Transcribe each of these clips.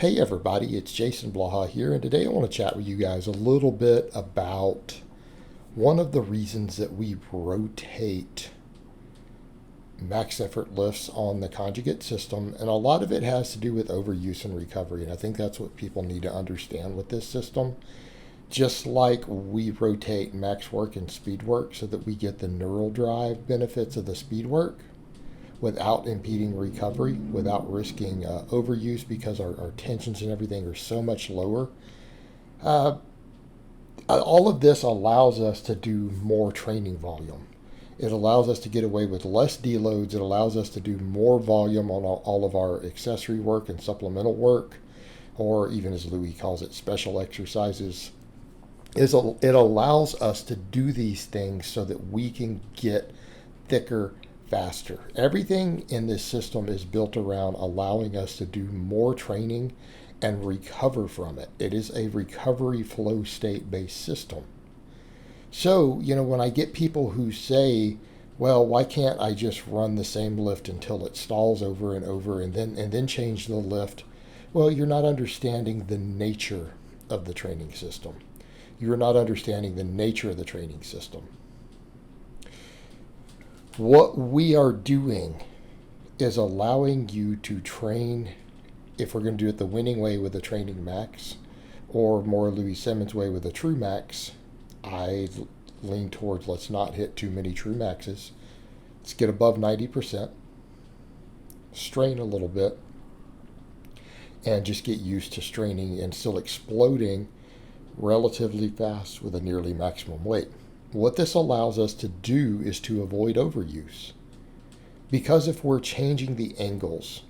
Hey everybody, it's Jason Blaha here, and today I want to chat with you guys a little bit about one of the reasons that we rotate max effort lifts on the conjugate system, and a lot of it has to do with overuse and recovery, and I think that's what people need to understand with this system. Just like we rotate max work and speed work so that we get the neural drive benefits of the speed work, without impeding recovery, without risking overuse because our tensions and everything are so much lower. All of this allows us to do more training volume. It allows us to get away with less deloads. It allows us to do more volume on all of our accessory work and supplemental work, or even as Louis calls it, special exercises. It allows us to do these things so that we can get thicker faster. Everything in this system is built around allowing us to do more training and recover from it. It is a recovery flow state based system. So, when I get people who say, well, why can't I just run the same lift until it stalls over and over and then change the lift? Well, you're not understanding the nature of the training system. You're not understanding the nature of the training system. What we are doing is allowing you to train, if we're going to do it the winning way with a training max, or more Louis Simmons way with a true max. I lean towards let's not hit too many true maxes. Let's get above 90%, strain a little bit, and just get used to straining and still exploding relatively fast with a nearly maximum weight. What this allows us to do is to avoid overuse. Because if we're changing the angles,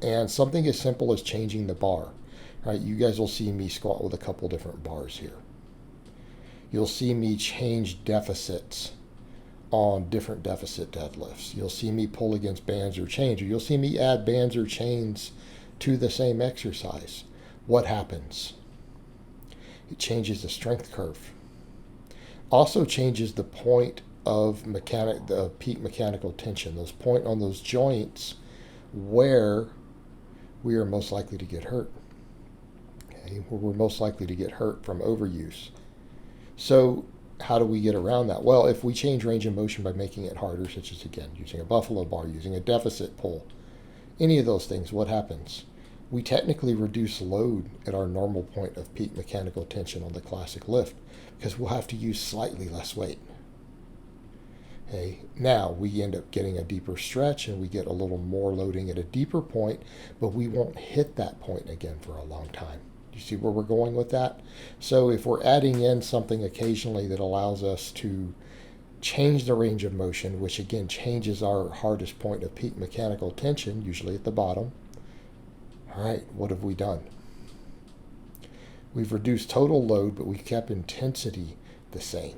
and something as simple as changing the bar, right? You guys will see me squat with a couple different bars here. You'll see me change deficits on different deficit deadlifts. You'll see me pull against bands or chains, or you'll see me add bands or chains to the same exercise. What happens? It changes the strength curve. Also changes the point of the peak mechanical tension, those point on those joints where we are most likely to get hurt. Okay, where we're most likely to get hurt from overuse. So how do we get around that? Well, if we change range of motion by making it harder, such as again using a buffalo bar, using a deficit pull, any of those things, what happens? We technically reduce load at our normal point of peak mechanical tension on the classic lift because we'll have to use slightly less weight. Okay. Now we end up getting a deeper stretch and we get a little more loading at a deeper point, but we won't hit that point again for a long time. Do you see where we're going with that? So if we're adding in something occasionally that allows us to change the range of motion, which again changes our hardest point of peak mechanical tension, usually at the bottom, all right, what have we done? We've reduced total load, but we kept intensity the same.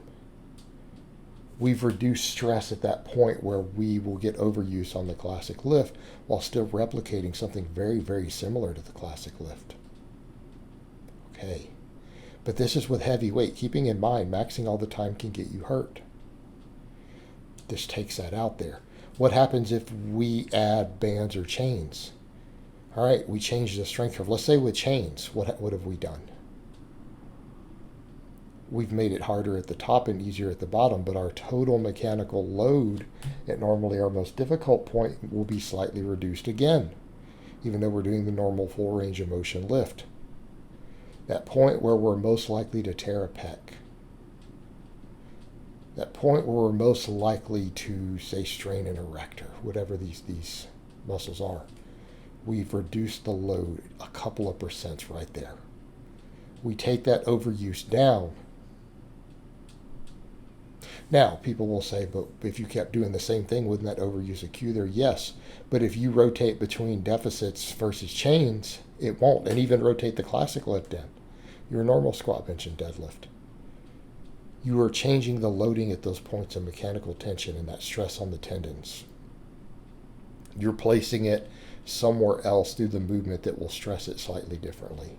We've reduced stress at that point where we will get overuse on the classic lift while still replicating something very, very similar to the classic lift. Okay, but this is with heavy weight. Keeping in mind, maxing all the time can get you hurt. This takes that out there. What happens if we add bands or chains? All right, we change the strength curve. Let's say with chains, what have we done? We've made it harder at the top and easier at the bottom, but our total mechanical load at normally our most difficult point will be slightly reduced again, even though we're doing the normal full range of motion lift. That point where we're most likely to tear a pec. That point where we're most likely to, say, strain an erector, whatever these muscles are. We've reduced the load a couple of percents right there. We take that overuse down. Now, people will say, but if you kept doing the same thing, wouldn't that overuse accrue there? Yes. But if you rotate between deficits versus chains, it won't. And even rotate the classic lift in, your normal squat, bench, and deadlift. You are changing the loading at those points of mechanical tension and that stress on the tendons. You're placing it somewhere else through the movement that will stress it slightly differently.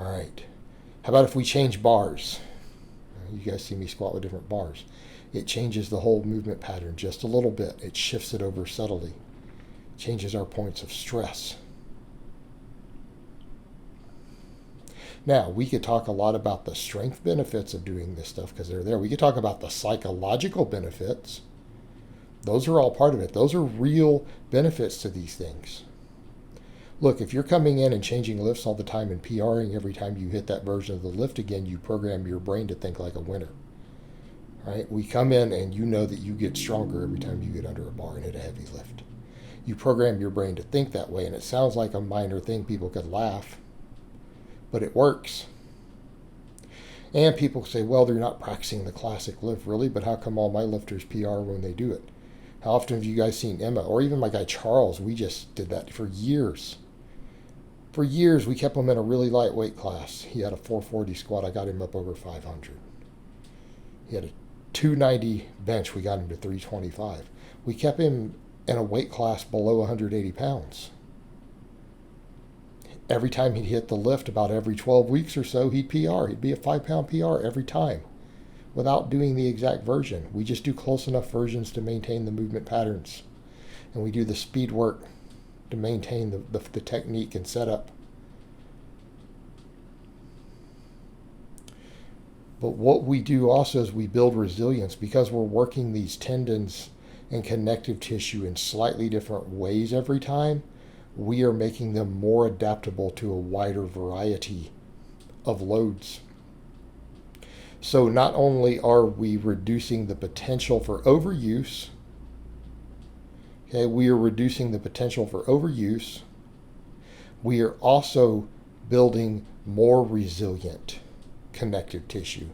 All right. How about if we change bars? You guys see me squat with different bars. It changes the whole movement pattern just a little bit. It shifts it over subtly. Changes our points of stress. Now, we could talk a lot about the strength benefits of doing this stuff because they're there. We could talk about the psychological benefits. Those are all part of it. Those are real benefits to these things. Look, if you're coming in and changing lifts all the time and PRing every time you hit that version of the lift again, you program your brain to think like a winner. Right? We come in and you know that you get stronger every time you get under a bar and hit a heavy lift. You program your brain to think that way, and it sounds like a minor thing. People could laugh, but it works. And people say, well, they're not practicing the classic lift, really, but how come all my lifters PR when they do it? How often have you guys seen Emma, or even my guy Charles? We just did that for years. For years, we kept him in a really lightweight class. He had a 440 squat. I got him up over 500. He had a 290 bench. We got him to 325. We kept him in a weight class below 180 pounds. Every time he'd hit the lift, about every 12 weeks or so, he'd PR. He'd be a 5-pound PR every time without doing the exact version. We just do close enough versions to maintain the movement patterns. And we do the speed work to maintain the technique and setup. But what we do also is we build resilience because we're working these tendons and connective tissue in slightly different ways every time. We are making them more adaptable to a wider variety of loads. So not only are we reducing the potential for overuse, okay, we are reducing the potential for overuse. We are also building more resilient connective tissue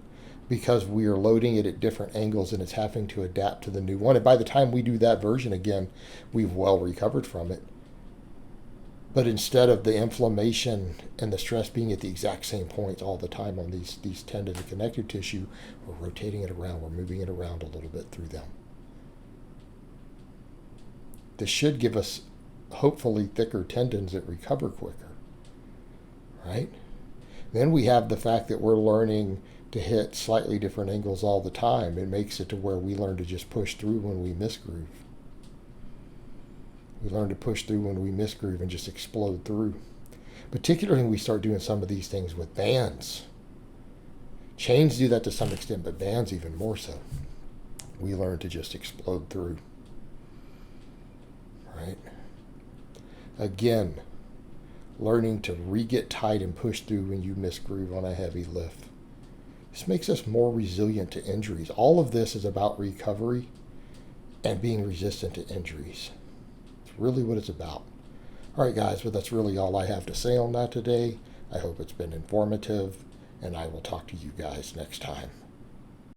because we are loading it at different angles and it's having to adapt to the new one. And by the time we do that version again, we've well recovered from it. But instead of the inflammation and the stress being at the exact same point all the time on these tendon and connective tissue, we're rotating it around, we're moving it around a little bit through them. This should give us, hopefully, thicker tendons that recover quicker, right? Then we have the fact that we're learning to hit slightly different angles all the time. It makes it to where we learn to just push through when we misgroove. We learn to push through when we misgroove and just explode through. Particularly when we start doing some of these things with bands. Chains do that to some extent, but bands even more so. We learn to just explode through. Right? Again, learning to re-get tight and push through when you misgroove on a heavy lift. This makes us more resilient to injuries. All of this is about recovery and being resistant to injuries. It's really what it's about. All right, guys, but that's really all I have to say on that today. I hope it's been informative, and I will talk to you guys next time.